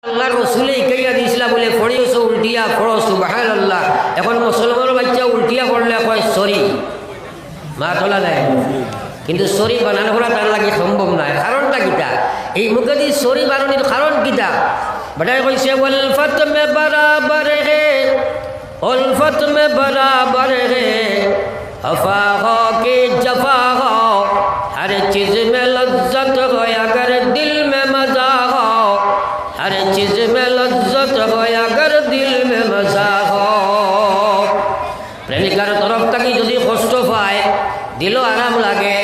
আল্লাহ রসুলে ইকাইয়া দিয়েছিলা বলে পড়িয়েছ উল্টিয়া পড়ো সুবহানাল্লাহ। এখন মুসলমানের বাচ্চা উল্টিয়া পড়লে কয় সরি, মা তোলা নেয়, কিন্তু সরি বানানো করা তার লাগে সম্ভব নয়। কারণটা কিতা? এই মুখে দিয়ে সরি বানানোর কারণ কিতা? বেটায় কইছে উলফত মে বরাবর হে, উলফত মে বরাবর হে, वफा हो कि जफा हो, हर चीज़ में लज्जत हो अगर दिल में मज़ा हो, हर चीज़ में लज्जत हो अगर दिल में मज़ा हो। प्रेमिकार तरफ तक যদি কষ্ট পায় দিলও আরাম লাগে,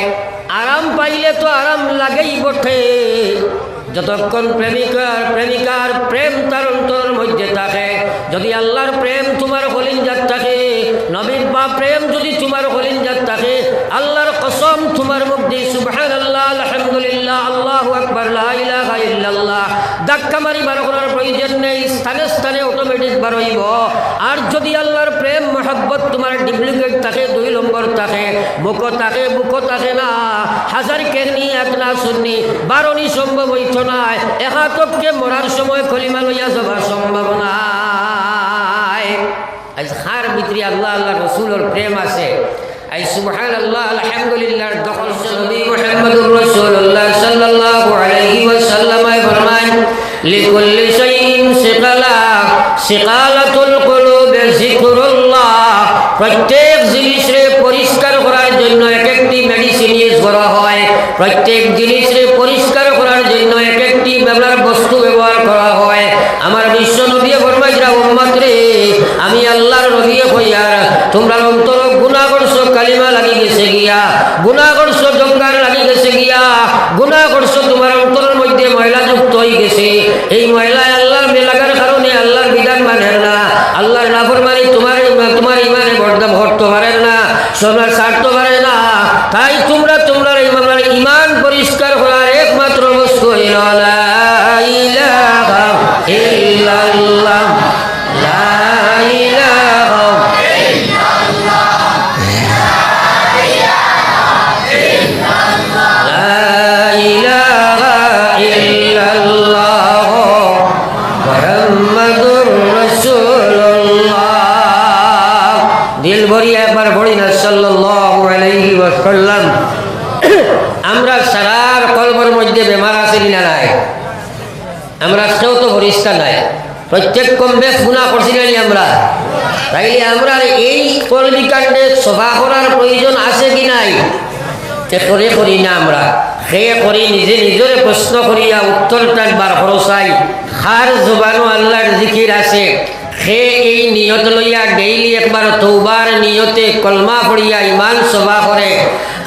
আরাম পাইলে তো আরাম লাগেই বটে। যতক্ষণ প্রেমিকার প্রেম তার অন্তরের মধ্যে থাকে, যদি আল্লাহর প্রেম তোমার কলিজাত থাকে, নবীর বা প্রেম যদি তোমার কলিজাত থাকে, আল্লাহর কসম তোমার মধ্যে সুবহানাল্লাহ আলহামদুলিল্লাহ আল্লাহু আকবার লা ইলাহা ইল্লাল্লাহ ধাক্কা মারি বার করার প্রয়োজন নেই, স্থানে স্থানে অটোমেটিক বার হইব। আর যদি আল্লাহর প্রেম মহব্বত তোমার ডুপ্লিকেট থাকে, 2 নম্বর থাকে, বুক থাকে না, হাজার কেহনি এক না শুননি বারণি সম্ভব হইত নাই, একাতকে মরার সময় কলিমা লইয়া যাবার সম্ভব নাই। আজ খার ভিতরে আল্লাহ আল্লাহ রসুলের প্রেম আছে। আই সুবহানাল্লাহ আলহামদুলিল্লাহ দখল নবী মুহাম্মদুর রাসূলুল্লাহ সাল্লাল্লাহু আলাইহি ওয়াসাল্লাম ফরমান লিকুল্লি শাইইন সিকালা সিকালাতুল কুলুবি যিকরুল্লাহ। প্রত্যেক জিনিসে পরিষ্কার করার জন্য একটি মেডিসিন ইউজ করা হয়, প্রত্যেক জিনিসে পরিষ্কার করার জন্য একটি ব্যবহার বস্তু ব্যবহার করা হয়। আমার বিশ্ব নবী ফরমাইরা উম্মত রে, আমি আল্লাহর নবী কইয়ার তোমরা অন্তর গুনাহ করছো, কালিমা লাগি গেছে গিয়া, গুনাহ করছো, জঙ্গার লাগি গেছে গিয়া, গুনাহ করছো, তোমার অন্তরের মধ্যে ময়লা যুক্ত হয়ে গেছে। এই ময়লা আল্লাহর মেলাগার কারণে আল্লাহর বিধান মানেন না, আল্লাহর নাফরমানি তোমার ইমানে বর্ধন করতে পারে না, সোনার ছাড়তে পারে না। তাই তোমরা ইমান পরিষ্কার করার একমাত্র বস্তু লা ইলাহা ইল্লাল্লাহ, লা ইলাহা ইল্লাল্লাহ, লা ইলাহা ইল্লাল্লাহ মুহাম্মাদুর রাসূলুল্লাহ। দিল ভরিয়া একবার পড়ি না সাল্লাল্লাহু আলাইহি ওয়াসাল্লাম। আমরা সারার কলবের মধ্যে বেমার আছে না নাই? আমরা কেউ তো পরিষ্কার নাই, প্রত্যেক কম বেশ গুনাহ করছি না আমরা। তাইলে আমরা এই কলবিকাণ্ডে সভা করার প্রয়োজন আছে কি নাই? করি না আমরা, খেয়ে করি নিজে নিজরে প্রশ্ন করিয়া উত্তরটা বার খরচাই। খার জবানো আল্লাহর জিকির আছে, সে এই নিয়ত লইয়া ডেইলি একবার তৌবার নিয়তে কলমা পড়িয়া ইমান সভা করে।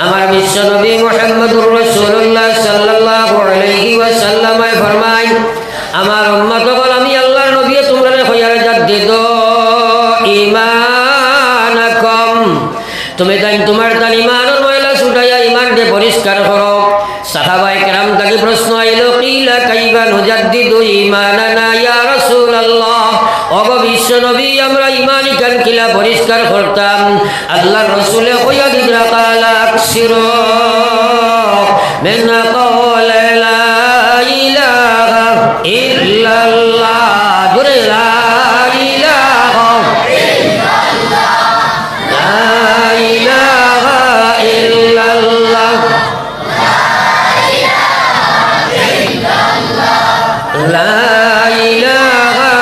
আমার বিশ্ব নবী মুহাম্মদুর রাসূলুল্লাহ সাল্লাল্লাহু আলাইহি ওয়াসাল্লাম ফরমায়, আমার উম্মতগণ আমি আল্লাহর নবী তোমরা কইয়ার জাদ্দিদ ঈমানাকুম, তুমি তোমার ইমানের ময়লা ছুটাইয়া ইমানকে পরিষ্কার করো। সাহাবায়ে কেরাম থেকে প্রশ্ন আইল, কিলা কাইফা নুজাদ্দিদু ঈমানানা ইয়া রাসূলুল্লাহ, ওগো বিশ্ব নবী আমরা ইমান ইকান কিলা পরিষ্কার করতাম? আল্লাহর রাসূলে কইয়া দিরা কালা আকসিরু মিন কাওলি লা ইলাহা ইল্লাল্লাহ, জোরে লা ইলাহা ইল্লাল্লাহ, লা ইলাহা ইল্লাল্লাহ, লা ইলাহা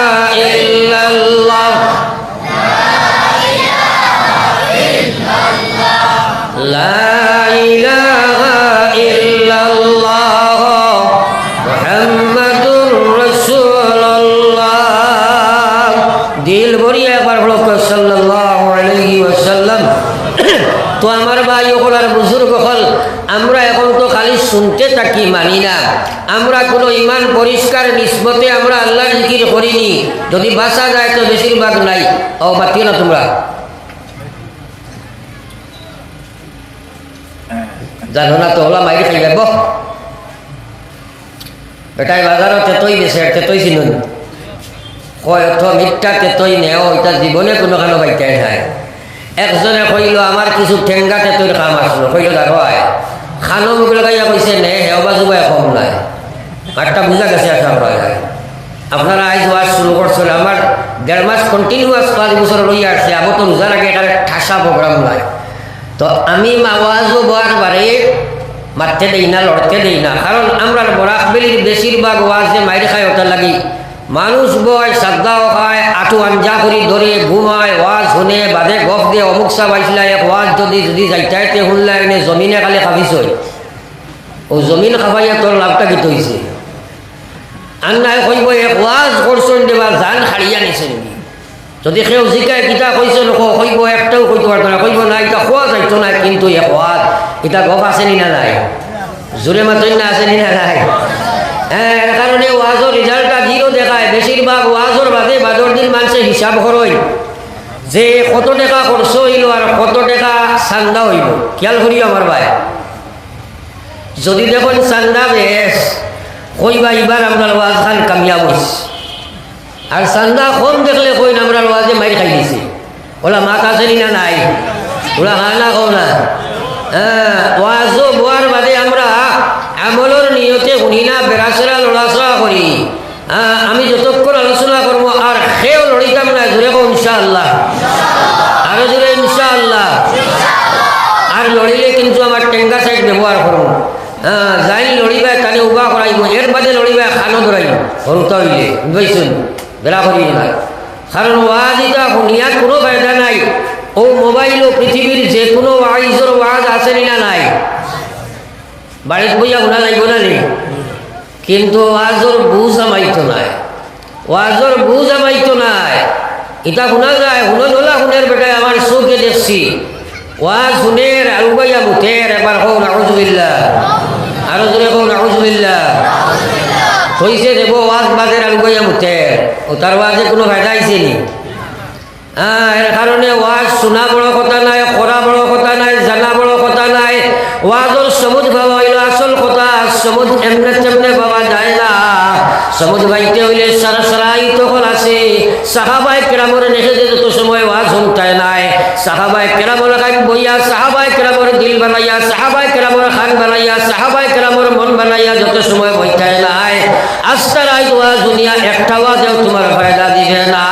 ইল্লাল্লাহ, লা ইলাহা ইল্লাল্লাহ মুহাম্মাদুর রাসূলুল্লাহ। দিল ভরিয়া একবার বলো সাল্লাল্লাহু আলাইহি ওয়াসাল্লাম। তো আমার ভাই হল আর বুজুর্গ হল, আমরা এখন তো খালি শুনতে থাকি, মানি না। আমরা কোনো ইমান পরিষ্কার নিসবতে আমরা আল্লাহর জিকির করিনি, যদি বাসা যায় তো বেশিরভাগ নাই। ও বাতিও না তোমরা জানো না তো ওলা মাইরে খাই যাব। এটাই বাজারও তেতই গেছে, তেতই চিনুন কয় অথ মিথ্যা তেতই নেও, এটা জীবনে কোনোখানো বাইটাই নাই। একজনে কইল আমার কিছু ঠেঙ্গা তেতইর কাম আসলো, কইল আর হয় খানো মুখ লাগাইয়া কইছে নে হেও বাজুবাই কম নাই, মাঠটা বুঝা গেছে আশা করা যায়। আপনারা আজ ওয়াজ শুরু করছেন, আমার 1.5 মাস কন্টিনিউয়াস 5 বছর লইয়া আসছে। আবার তো রোজার আগে এখানে ঠাসা প্রোগ্রাম লাগে, তো আমি ওয়াজও বার বারে মারতে দেই না, লড়তে দেই না। কারণ আমরা বরাকবেলির বেশিরভাগ ওয়াজে মাইর খায় ওটা লাগি, মানুষ বয় শ্রদ্ধাও খায়, আঁটু আঞ্জা করি ধরে ঘুমায়, ওয়াজ শুনে বাদে গপ দিয়ে অমুক সা বাইছিলা এক ওয়াজ যদি যদি যাইতে শুনলা এনে জমিনে খালি খাবিস ও জমিন খাবাইয়া তোর লাভটা কি তৈছে। আর নাই কইব এক ওয়াজ করছেন দেবা জান হারিয়া নিছে নাকি, যদি কেউ জিকায় কিতা কইছে নক কইব একটাও কইতে পারতো না, কইব না এটা খোয়া যাইতো না, কিন্তু এক ওয়াজ এটা গপ আছে নি না নাই, জোরে মাতই না আছে নি না নাই। হ্যাঁ, এর কারণে ওয়াজর রেজাল্টটা জিরো দেখায়। বেশিরভাগ ওয়াজর বাদে বাদর দিন মানুষে হিসাব করই যে কত টাকা খরচ হইল আর কত টাকা চান্দা হইল। খেয়াল করি আমার ভাই, যদি দেখুন চান্দা বেশ কইবা এবার আপনার ওয়াজ খান কামিয়াব হইছে, আর চান্দা কম দেখলে কই আমরা ওয়াজে মাইর খাই দিছে। ওলা মাত আছে না নাই, ওলা হা না কও না। হ্যাঁ, ওয়াজও বোয়ার বাদে আমরা আমলের নিয়তে শুনি না, বেড়াচেরা লড়াচড়া করি। হ্যাঁ, আমি যতক্ষণ আলোচনা করবো আর সেও লড়িতাম না, জোরে কো ইনশাআল্লাহ, আরো জোরে ইনশাআল্লাহ। আর লড়িলে কিন্তু আমার টেঙ্গা সাইড ব্যবহার করবো। হ্যাঁ, যাই লড়িবা তাহলে উবা করাইব, এর বাদে লড়িবা খানো ধরাইব হরুতা হইলে বুঝছেন, বেড়া করি না। কারণ ওয়াজ এটা শুনিয়ার কোনো ফায়দা নাই। ও মোবাইল ও পৃথিবীর যে কোনো ওয়াইজর ওয়াজ আছে না নাই, বাড়িতে বইয়া শোনা যাইব না নি, কিন্তু ওয়াজর বুঝ আমাইতো নাই, ওয়াজর বুঝ আমাইতো নাই। এটা শোনা যায়, শুনো নোলা শুনের বেটায় আমার চোখে দেখছি ওয়াজ শুনের আলু বাইয়া মুঠের এবার কৌ নাউজুবিল্লাহ, আরো জোরে কৌ নাউজুবিল্লাহ। হইছে দেব ওয়াজ বাজের আলু বাইয়া মুঠের, ও তার ওয়াজে কোনো ফায়দা আইছে নি? হ্যাঁ, এর কারণে ওয়াজ শোনা বড় কথা নাই, করা বড় কথা নাই, জানা বড় কথা নাই। ওয়াজর সমুদ ভাবা হইল আসল কথা, সমুদ এমনে তেমনে পাওয়া যায় না। সমুদ বাইতে হইলে সারা সারাই তখন আছে। সাহাবায়ে কেরামর নেশে যত সময় ওয়াজ শুনতায় নাই, সাহাবায়ে কেরামর খান বইয়া, সাহাবায়ে কেরামর দিল বানাইয়া, সাহাবায়ে কেরামর খান বানাইয়া, সাহাবায়ে কেরামর মন বানাইয়া যত সময় বইতায় নাই, আস্তা রাই ওয়াজ দুনিয়া একটা ওয়াজেও তোমার ফায়দা দিবে না।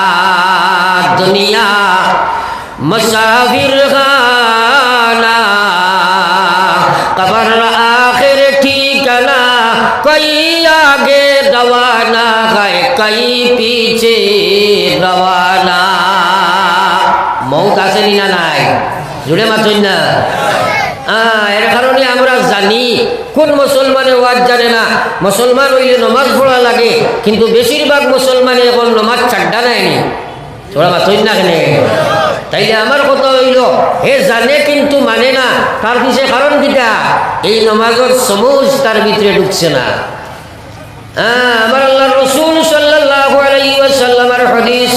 दुनिया मुसाफिर खाना, कबर आखिर ठिकाना, कई आगे रवाना है कई पीछे रवाना। মৌত আছে না নাই, জুড়ে মাতই না। এর কারণে আমরা জানি কোন মুসলমানে ওয়াজ জানে না। মুসলমান হইলে নমাজ পড়া লাগে, কিন্তু বেশিরভাগ মুসলমানে এখন নমাজ ছাড়া নাইনি, তোরা মাতই না কেন? তাইলে আমার কথা হইল হে জানে কিন্তু মানে না, তার পিছে কারণ কিটা? এই নমাজের সমুজ তার ভিতরে ঢুকছে না। আমার আল্লাহ রাসূল সাল্লাল্লাহু আলাইহি ওয়াসাল্লামের হাদিস,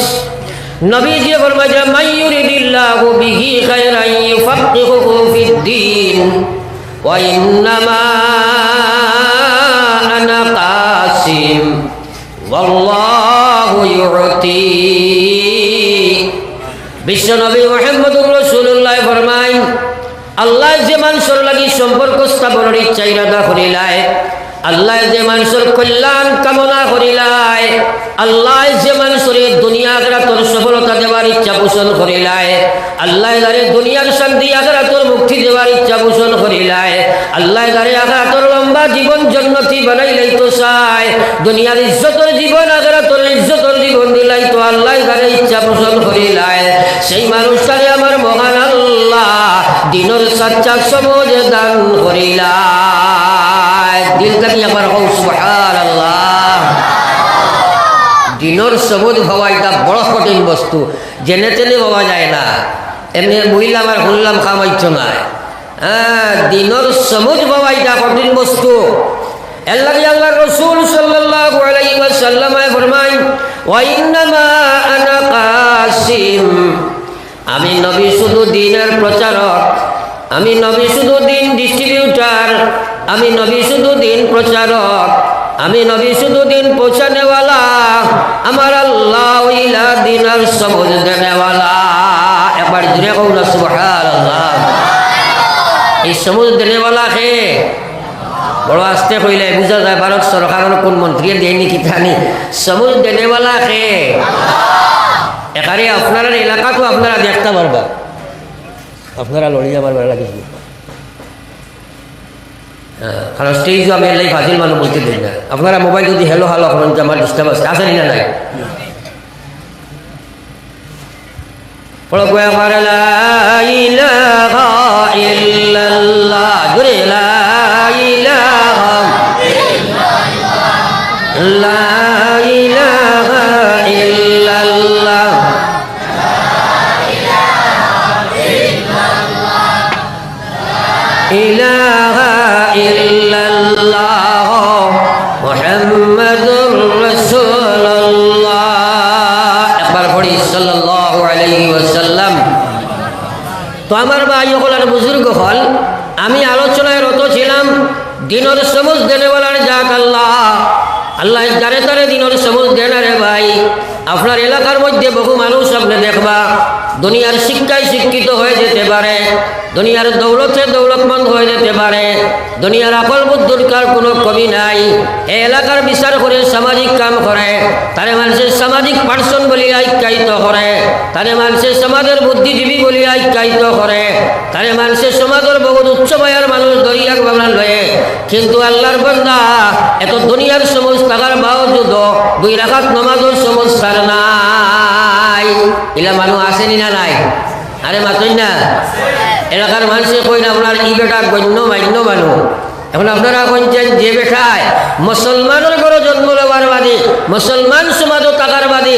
নবীজি ফরমায়েছেন মাইয়ুরিদিল্লাহু বিহি খায়রান ইউফাক্কিহুহু ফিদ্দীন ওয়া ইন্নামা আনা কাসিম ওয়াল্লাহু ইউতি। বিশ্বনবী মুহাম্মদুর রাসূলুল্লাহ ফরমায়, আল্লাহ যে মানুষের লাগি সম্পর্ক স্থাপনের ইচ্ছা ইরাদা করিলায়, আল্লাহ যে মানুষের কল্যাণ কামনা করিলায়, আল্লাহ যে মানুষের দুনিয়া আখিরাতের সফলতা দেওয়ার ইচ্ছা পোষণ করিলায়, আল্লাহ যারে দুনিয়ার শান্তি আখিরাতের মুক্তি দেওয়ার ইচ্ছা পোষণ করিলায়, আল্লাহ যারে আখিরাতের লম্বা জীবন জান্নাতি বানাইলেই তো চায়, দুনিয়ার ইজ্জতের জীবন আখিরাতের ইজ্জতের জীবন দিলাই তো আল্লাহ যারে ইচ্ছা পোষণ করিলায়, সেই মানুষটারে আমার মহান আল্লাহ দিনের সচ্চা সমাজ দান করিলায়। দিলটা কি আমার হও সুবহানাল্লাহ। দিনের সবুজ ভাবা এটা বড় কঠিন বস্তু, জেনে তেনে পাওয়া যায় না। এমনি মহিলা আমার শুনলাম খামাইছ না। হ্যাঁ, দিনের সবুজ ভাবা এটা কঠিন বস্তু। এর লাগি আল্লাহ রাসূল সাল্লাল্লাহু আলাইহি ওয়াসাল্লাম ফরমায়, ওয়া ইন্নামা আনা কাসিম, আমি নবী শুধু দিনের প্রচারক, আমি নবী শুধু দিন ডিস্ট্রিবিউটার, আমি নবী শুধু দিন প্রচারক, আমি নবী শুধু দিন পৌঁছানেওয়ালা, আমার আল্লাহ ওইলা দিনের সবুজ দেনেওয়ালা। একবার জুড়ে কও না সুবহানাল্লাহ। এই সবুজ দেনেওয়ালা কে? বড় আস্তে কইলে বুঝা যায় ভারত সরকারের কোন মন্ত্রী দেয়নি কি জানি সমুজ দেনেওয়ালা খে এখানে আপনার এলাকা তো আপনারা দেখতে পারবা আপনারা লড়িয়া পারবার লাগিয়েছিল কারণ স্টেজও আমি এলাই ফাজিল মানুষ বলতে দিই না আপনারা মোবাইল যদি হ্যালো হ্যালো করেন যে আমার ডিস্টার্ব আছে না নাই পড়ো আমার লা ইলাহা ইল্লাল্লাহ জোরে লা ইলাহা লা ইলাহা ইল্লাল্লাহ ইলাহা ইল্লাল্লাহ মুহাম্মাদুর রাসূলুল্লাহ একবার পড়ি সাল্লাল্লাহু আলাইহি ওয়াসাল্লাম তো আমার ভাই হল আর বুজুর্গ হল আমি আলোচনায় রত ছিলাম দিনের সমুজ দেনেওয়ালার যাক আল্লাহ আল্লাহ যারে তারে দিনের সমুজ দেন রে ভাই আপনার এলাকার মধ্যে বহু মানুষ আপনি দেখবা দুনিয়ার শিক্ষায় শিক্ষিত হয়ে যেতে পারে দুনিয়ার দৌলতে দৌলতমন্দ হয়ে যেতে পারে দুনিয়ার আকল বুদ্ধির কোনো কমি নাই এই এলাকার বিচার করে সামাজিক কাম করে তারে মানুষের সামাজিক পার্সন বলি আখ্যায়িত করে তারে মানুষের সমাজের বুদ্ধিজীবী বলি আখ্যায়িত করে তারে মানুষের সমাজের বহুত উচ্চ বয়ার মানুষ দরিয়াক ভাবনা লয়ে কিন্তু আল্লাহর বান্দা এত দুনিয়ার সমজ থাকার বাবজুদ 2 রাকাত নামাজের সমজ তার নাই এলা মানুষ আসেনি না নাই আরে মাতই না এলাকার মানুষে কই না আপনার ই বেটা গণ্য মান্য মানুষ এখন আপনারা কইছেন যে বেটায় মুসলমানের ঘরে জন্ম নেওয়ার বাদে মুসলমান সমাজও থাকার বাদে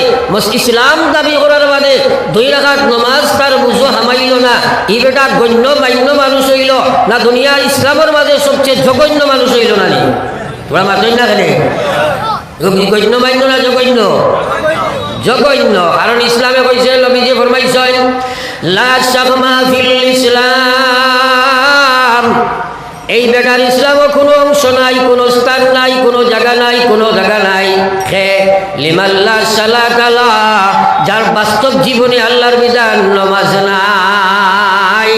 ইসলাম দাবি করার বাদে 2 রাকাত নামাজ তার বুঝো হামাইল না ই বেটা গণ্য মান্য মানুষ হইল না দুনিয়া ইসলামের মাঝে সবচেয়ে জঘন্য মানুষ হইল না নি তোরা মাতই না কেন গণ্য মান্য না জঘন্য জঘন্য কারণ ইসলামে কইছে নবীজি ফরমাইছেন লা শাকমা ফিল ইসলাম এই বেটার ইসলামও কোনো অংশ নাই কোনো স্থান নাই কোনো জায়গা নাই কোনো জায়গা নাই হে লিমাল্লা সালাতালা যার বাস্তব জীবনে আল্লাহর বিধান নামাজ নাই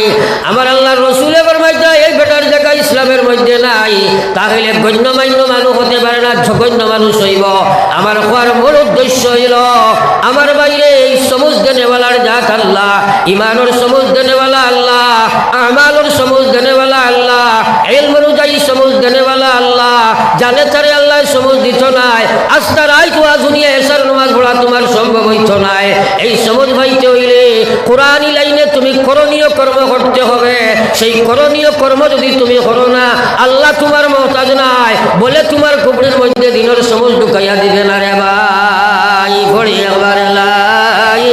আমার আল্লাহর রসুলে ফরমাইছে এই বেটার জায়গা ইসলামের মধ্যে নাই তাহলে গণ্যমান্য মানুষ হতে পারে না জঘন্য মানুষ হইব আমার হওয়ার মূল উদ্দেশ্য হইল আমার বাইরে এই সমুজ দেনেওয়ালার জাত আল্লাহ ইমানের সমুজ দেনেওয়ালা আল্লাহ আমালের সমুজ দেনেওয়ালা আল্লাহ ইলম অনুযায়ী সমুজ দেনেওয়ালা আল্লাহ জানে তারে আল্লাহ সমুজ দিত নাই আস্তার আই তো দুনিয়া এসার নামাজ পড়া তোমার সম্ভব হইত নাই এই সমুজ ভাইতে হইলে কোরআনি লাইনে তুমি করণীয় কর্ম করতে হবে সেই করণীয় কর্ম যদি তুমি করো না আল্লাহ তোমার মহতাজ নাই বলে তোমার কুবরির মধ্যে দিনের সমুজ ঢুকাইয়া দিবে না রে ভাই পড়ি একবার লা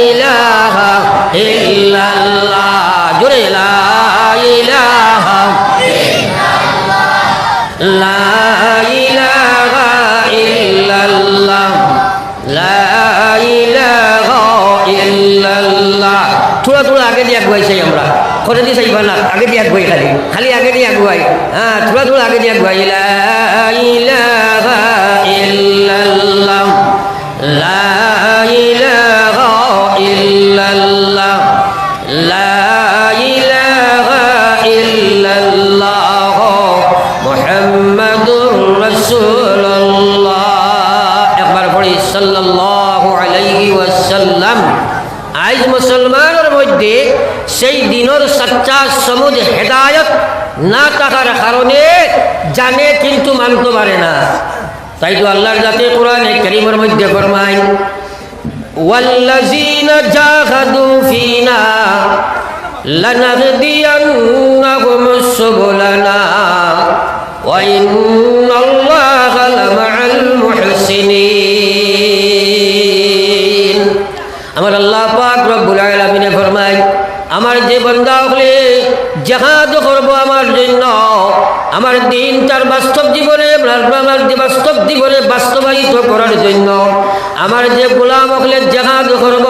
ইলাহা ইল্লাল্লাহ জোরে লা ইলাহা লা ইলাহা ইল্লাল্লাহ লা ইলাহা ইল্লাল্লাহ থোড়া থোড়া আগে দিয়ে আগুয়াইছি আমরা করে দিয়ে চাইবা না আগে দিয়ে আগুয়াই খালি খালি আগে দিয়ে আগুয়াই হ্যাঁ থোড়া থোড়া আগে দিয়ে আগুয়াই লা ইলাহা ইল্লাল্লাহ লা ইলাহা ইল্লাল্লাহ লা ইলাহা ইল্লাল্লাহ মুহাম্মাদুর রাসূলুল্লাহ একবার পড়ি সাল্লাল্লাহু আলাইহি ওয়াসাল্লাম আজ মুসলমানের মধ্যে সেই দিনের সচ্চা সমুজ হেদায়ত না থাকার কারণে জানে কিন্তু মানতে পারে না তাই তো আল্লাহর জাতে কোরআনে কারীমের মধ্যে ফরমায় ওয়াল্লাযীনা জাহাদু ফিনা লানাহদিয়ান্নাহুম সুবুলানা ওয়া ইন্নাল্লাহা লামাআল মুহসিনিন আমার আল্লাহ পাক রব্বুল আলামিন ফরমায় আমার যে বান্দা হলে জিহাদ করব আমার জন্য আমার দিন তার বাস্তব জীবনে আমার যে বাস্তব জীবনে বাস্তবায়িত করার জন্য আমার যে গোলাম হলে জিহাদ করব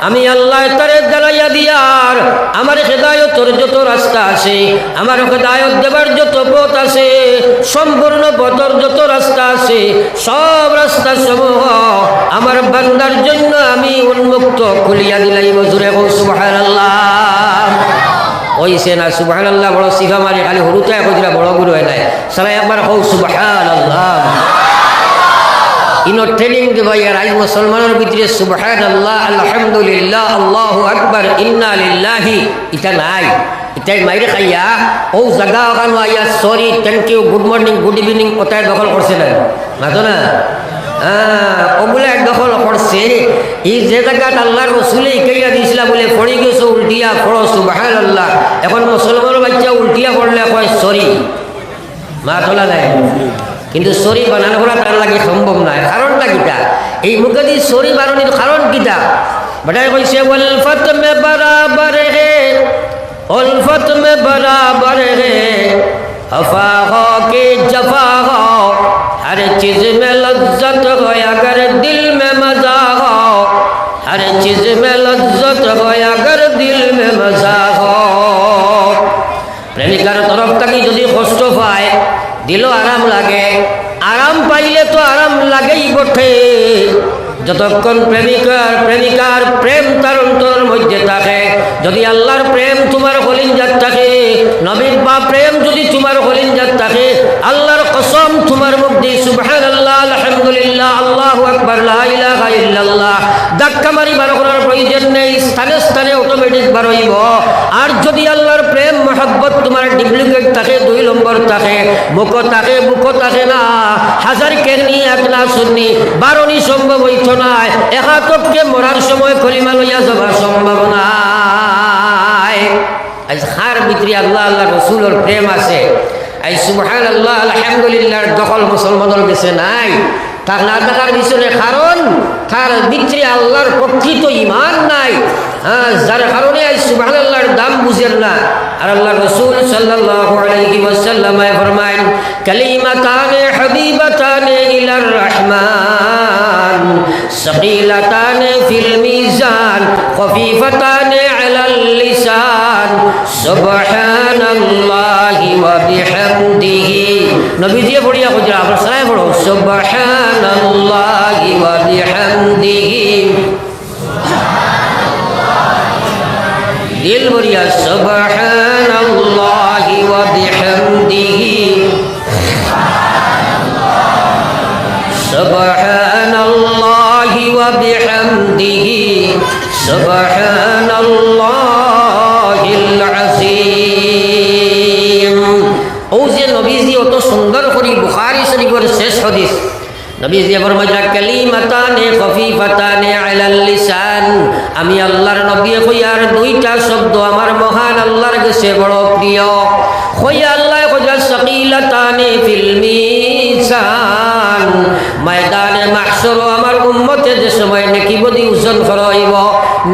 আমি আল্লাহ তারে জ্বালাইয়া দিয়ার আমার হেদায়তের যত রাস্তা আছে আমার হেদায়ত দেবার যত পথ আছে সম্পূর্ণ পথের যত রাস্তা আছে সব রাস্তা সমূহ আমার বান্দার জন্য আমি উন্মুক্ত খুলিয়া দিলাই মজুরে সুবহানাল্লাহ হইছে না সুবহানাল্লাহ বড় সিফা মারি খালি হরুতে কইরা বড় গুরু হয় নাই সারা একবার কও সুবহানাল্লাহ ইনো ট্রেনিং দেবা ইয়ার আজ মুসলমানের ভিতরে সুবহানাল্লাহ আলহামদুলিল্লাহ আল্লাহু আকবার ইন্না লিল্লাহি এটা নাই এটাই মাইরে খাইয়া ও জায়গা ওখানে আইয়া sorry thank you good morning good evening ওটাই দখল করছে না তো না ওগুলো এক দখল করছে এই যে জায়গাত আল্লাহর রসুলে ইকাইয়া দিয়েছিলা বলে পড়ে গেছো উল্টিয়া পড়ো সুবহানাল্লাহ এখন মুসলমানের বাচ্চা উল্টিয়া পড়লে কয় সরি মা তোলা নাই কিন্তু সরি বানানো করা তার লাগে সম্ভব নয় কারণটা কিটা এই মুখে দিয়ে সরি বানানোর কারণ কিটা বেটাই কইছে উলফত মে বরাবর হে উলফত মে বরাবর হে अफा हो के जफा हो हर चीज में लज्जत हो अगर दिल में मजा हो हर चीज में लज्जत हो अगर दिल में मजा हो प्रेमिकार तरफ तक যদি কষ্ট পায় দিল আরাম লাগে আরাম পাইলে তো আরাম লাগেই বটে যতক্ষণ প্রেমিকার প্রেম তার অন্তরের মধ্যে থাকে যদি আল্লাহর প্রেম তোমার কলিজাত থাকে নবীর বা প্রেম যদি তোমার কলিজাত থাকে আল্লাহর কসম তোমার মধ্যে সুবহানাল্লাহ আলহামদুলিল্লাহ আল্লাহু আকবার লা ইলাহা ইল্লাল্লাহ ধাক্কা মারি বার করার প্রয়োজন নেই স্থানে স্থানে অটোমেটিক বার হইব আর যদি আল্লাহর প্রেম মহব্বত তোমার ডুপ্লিকেট থাকে 2 নম্বর থাকে বুক থাকে না হাজার কেনি এক না শুননি বারণি সম্ভব হইত নাই একাতকে মরার সময় কলিমা লইয়া যাবার সম্ভাবনা আজ হার ভিতরে আল্লাহ আল্লাহ রসুলের প্রেম আছে আজ সুবহানাল্লাহ আলহামদুলিল্লাহ দখল মুসলমানের কাছে নাই তার না থাকার পিছনে কারণ তার ভিতরে আল্লাহর প্রকৃত ঈমান নাই যার কারণে আজ সুবহানাল্লাহর দাম বুঝেন না আর আল্লাহ রাসূল সাল্লাল্লাহু আলাইহি ওয়াসাল্লাম ফরমায়েন কালিমাতানে হাবিবাতানে ইলার রহমান সাকিলাতানে ফিল মিজান খফিফাতানে আলাল লিসান সুবহানাল্লাহি ওয়া বিহামদিহি নবীজি পড়িয়া কইরা আপনারা সবাই পড়ো সুবহানাল্লাহি ওয়া বিহামদিহি দিল ভরিয়া সুবহানাল্লাহি ওয়া বিহামদিহি সুবহানাল্লাহি ওয়া বিহামদিহি সুবহানাল্লাহিল আযীম ও যে নবীজি অত সুন্দর করে বুখারী শরীফের শেষ হাদিস নবীজি ফরমাইলেন কালিমাতানে খফিফাতানে আলাল লিসান আমি আল্লাহর নবী কইয়ার 2টা শব্দ আমার মহান আল্লাহর কাছে বড় প্রিয় কইয়া আল্লাহ কইয়া সাকিলাতানে ফিল মিজান ময়দানে মাহশর আমার উম্মতে যে সময় নেকি বদি ওজন করাইব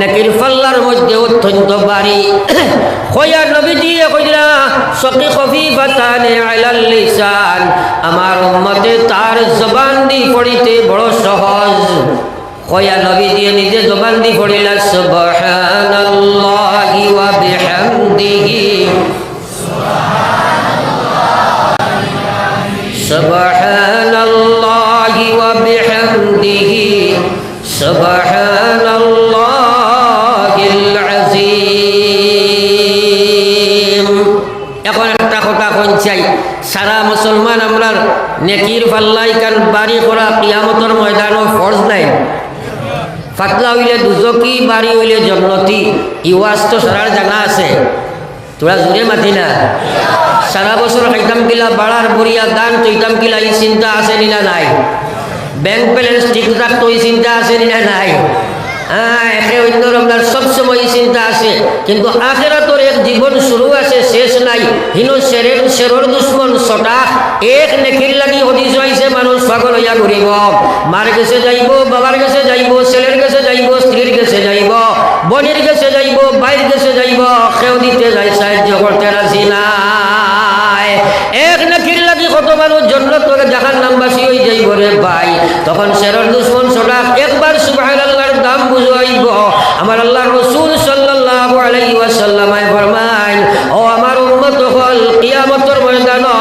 নেকির পাল্লার মধ্যে অত্যন্ত ভারী কইয়া নবীজি কইরা সাকি খফিফাতানে আলাল লিসান আমার উম্মতে তার জবান দি পড়িতে বড় সহজ কইয়া নবীজি নিজে জবান দি পড়িলা সুবহানাল্লাহি ওয়া বিহামদিহি সুবহানাল্লাহি ওয়া বিহামদিহি সুবহানাল্লাহিল আযীম এখন একটা কথা কোন চাই সারা মুসলমান আমরা নেকির পাল্লাই কান বাড়ি করা কিয়ামতের ময়দানও ফরজ নাই ফাতলা হইলে দুজকি বাড়ি হইলে জান্নাতি ইওয়াজ তো সারার জানা আছে তোরা জোরে মাতি না সারা বছর খাইতাম কিলা বাড়ার বরিয়া দান তৈতাম কিলা এই চিন্তা আছে না নাই ব্যাংক ব্যালেন্স ঠিক থাকতো এই চিন্তা আছে না নাই একে অন্য রকমের সবসময় চিন্তা আছে কিন্তু আখিরাতের এক জীবন শুরু আছে শেষ নাই হিনো শেরর দুশ্মন ছটা এক নেকির লাগি হদিস হইছে মানুষ পাগল হইয়া ঘুরিব মার কাছে যাইব বাবার কাছে যাইব ছেলের কাছে যাইব স্ত্রীর কাছে যাইব বোনের কাছে যাইব ভাইয়ের কাছে যাইব কেউ দিতে যাই সাহায্য করতে রাজি নাই এক নেকির লাগি কত মানুষ জান্নাত থেকে জাহান্নাম বাসী হই যাইব রে ভাই তখন শেরর দুশ্মন ছটা একবার সুবহানাল্লাহর দাম বুঝাইব আমার আল্লাহর রাসূল সাল্লাল্লাহু আলাইহি ওয়াসাল্লাম ফরমায় ও আমার উম্মত হল কিয়ামতের ময়দানে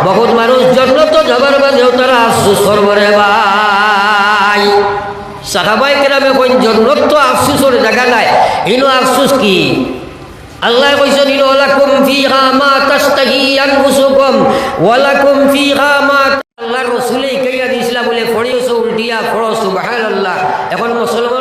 বহুত মানুষ জান্নাত যাবার বাদেও তারা আফসোস করবে রে ভাই সাহাবায়ে কেরামে কোন জান্নাত তো আফসোসের জায়গা নাই ইনো আফসোস কি আল্লাহ কইছেন ওয়ালাকুম ফিহা মা তাশতাহি আনফুসুকুম ওয়ালাকুম ফিহা মা আল্লাহ রাসূলে কইয়া দিছিলা বলে পড়িওছো উল্টিয়া পড়ো সুবহানাল্লাহ। এখন মুসলমান